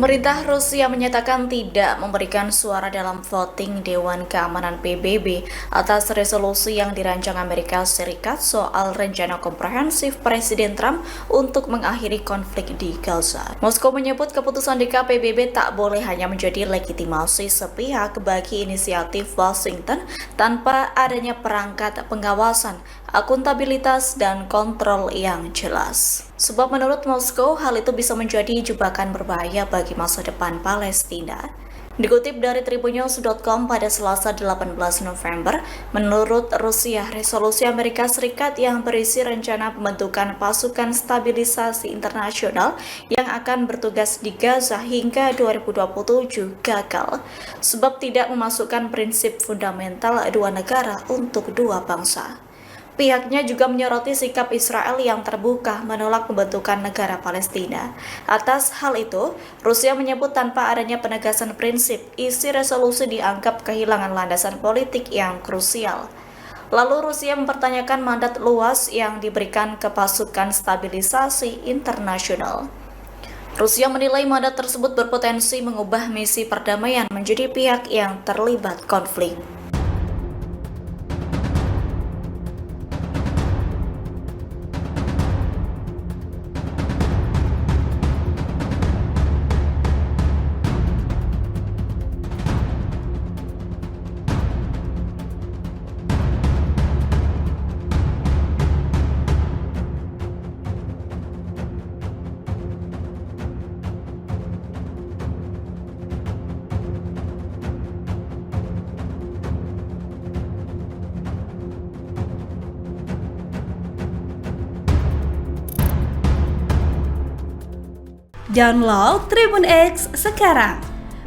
Pemerintah Rusia menyatakan tidak memberikan suara dalam voting Dewan Keamanan PBB atas resolusi yang dirancang Amerika Serikat soal rencana komprehensif Presiden Trump untuk mengakhiri konflik di Gaza. Moskow menyebut keputusan DK PBB tak boleh hanya menjadi legitimasi sepihak bagi inisiatif Washington tanpa adanya perangkat pengawasan, akuntabilitas, dan kontrol yang jelas. Sebab menurut Moskow, hal itu bisa menjadi jebakan berbahaya bagi masa depan Palestina. Dikutip dari tribunnews.com pada Selasa 18 November, menurut Rusia, resolusi Amerika Serikat yang berisi rencana pembentukan pasukan stabilisasi internasional yang akan bertugas di Gaza hingga 2027 gagal, sebab tidak memasukkan prinsip fundamental dua negara untuk dua bangsa. Pihaknya juga menyoroti sikap Israel yang terbuka menolak pembentukan negara Palestina. Atas hal itu, Rusia menyebut tanpa adanya penegasan prinsip, isi resolusi dianggap kehilangan landasan politik yang krusial. Lalu Rusia mempertanyakan mandat luas yang diberikan ke pasukan stabilisasi internasional. Rusia menilai mandat tersebut berpotensi mengubah misi perdamaian menjadi pihak yang terlibat konflik. Download Tribun X sekarang,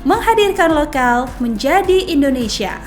menghadirkan lokal menjadi Indonesia.